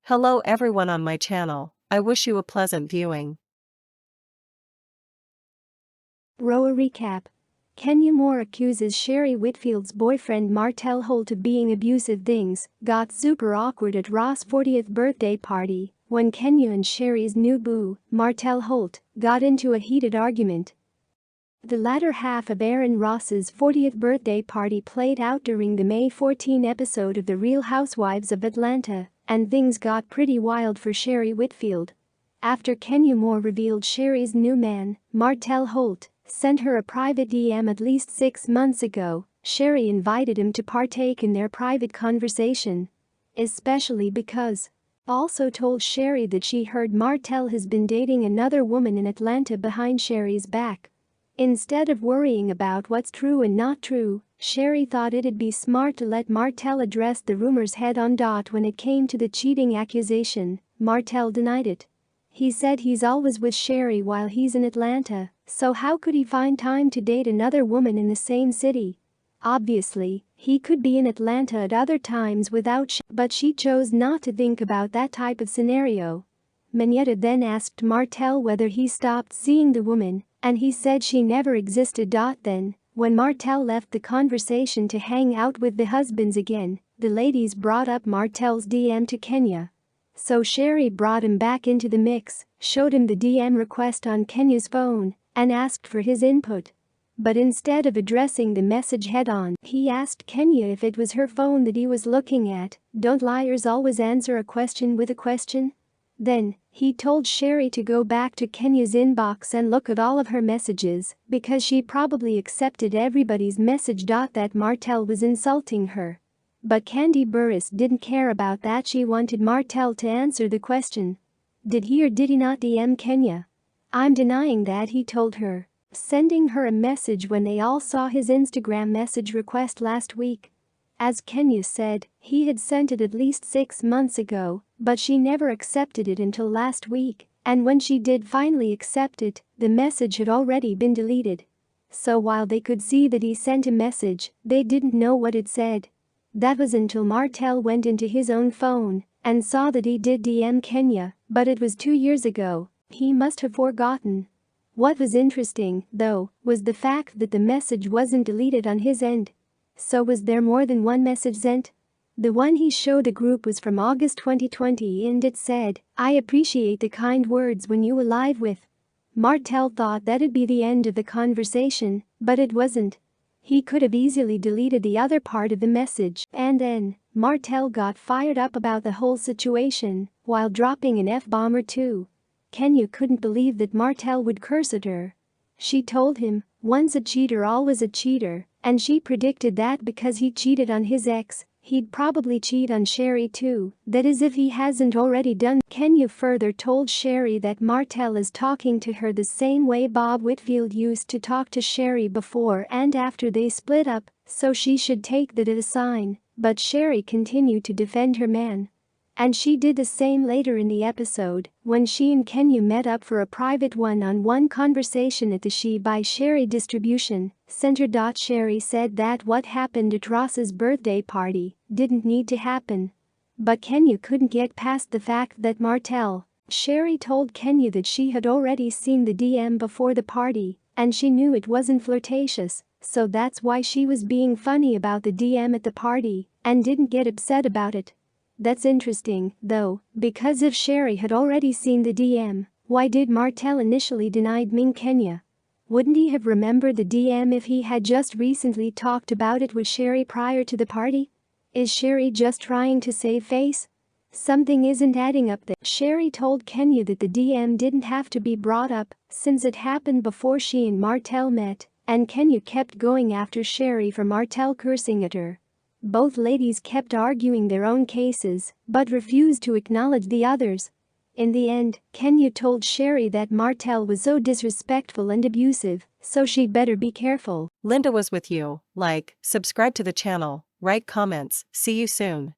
Hello everyone on my channel, I wish you a pleasant viewing. RHOA recap. Kenya Moore accuses Sheree Whitfield's boyfriend Martell Holt of being abusive. Things got super awkward at RHOA's 40th birthday party when Kenya and Sheree's new boo, Martell Holt, got into a heated argument. The latter half of Aaron Ross's 40th birthday party played out during the May 14 episode of The Real Housewives of Atlanta, and things got pretty wild for Sheree Whitfield. After Kenya Moore revealed Sheree's new man, Martell Holt, sent her a private DM at least 6 months ago, Sheree invited him to partake in their private conversation. Especially because also told Sheree that she heard Martell has been dating another woman in Atlanta behind Sheree's back. Instead of worrying about what's true and not true, Sheree thought it'd be smart to let Martell address the rumors head-on. When it came to the cheating accusation, Martell denied it. He said he's always with Sheree while he's in Atlanta, so how could he find time to date another woman in the same city? Obviously, he could be in Atlanta at other times without but she chose not to think about that type of scenario. Manetta then asked Martell whether he stopped seeing the woman, and he said she never existed. Then, when Martell left the conversation to hang out with the husbands again, the ladies brought up Martell's DM to Kenya. So Sheree brought him back into the mix, showed him the DM request on Kenya's phone, and asked for his input. But instead of addressing the message head-on, he asked Kenya if it was her phone that he was looking at. Don't liars always answer a question with a question? Then, he told Sheree to go back to Kenya's inbox and look at all of her messages, because she probably accepted everybody's message. That Martell was insulting her. But Kandi Burruss didn't care about that. She wanted Martell to answer the question. Did he or did he not DM Kenya? I'm denying that, he told her, sending her a message when they all saw his Instagram message request last week. As Kenya said, he had sent it at least 6 months ago, but she never accepted it until last week, and when she did finally accept it, the message had already been deleted. So while they could see that he sent a message, they didn't know what it said. That was until Martell went into his own phone and saw that he did DM Kenya, but it was 2 years ago. He must have forgotten. What was interesting, though, was the fact that the message wasn't deleted on his end. So was there more than one message sent? The one he showed the group was from August 2020 and it said, "I appreciate the kind words when you were live with." Martell thought that'd be the end of the conversation, but it wasn't. He could have easily deleted the other part of the message, and then, Martell got fired up about the whole situation, while dropping an F-bomb or two. Kenya couldn't believe that Martell would curse at her. She told him, once a cheater always a cheater, and she predicted that because he cheated on his ex, he'd probably cheat on Sheree too, that is if he hasn't already done. Kenya further told Sheree that Martell is talking to her the same way Bob Whitfield used to talk to Sheree before and after they split up, so she should take that as a sign, but Sheree continued to defend her man. And she did the same later in the episode, when she and Kenya met up for a private one-on-one conversation at the She by Sheree distribution center. Sheree said that what happened at Ross's birthday party didn't need to happen. But Kenya couldn't get past the fact that Martell. Sheree told Kenya that she had already seen the DM before the party, and she knew it wasn't flirtatious, so that's why she was being funny about the DM at the party and didn't get upset about it. That's interesting, though, because if Sheree had already seen the DM, why did Martell initially deny DMing Kenya? Wouldn't he have remembered the DM if he had just recently talked about it with Sheree prior to the party? Is Sheree just trying to save face? Something isn't adding up there. Sheree told Kenya that the DM didn't have to be brought up since it happened before she and Martell met, and Kenya kept going after Sheree for Martell cursing at her. Both ladies kept arguing their own cases, but refused to acknowledge the others. In the end, Kenya told Sheree that Martell was so disrespectful and abusive, so she better be careful. Linda was with you. Like, subscribe to the channel, write comments, see you soon.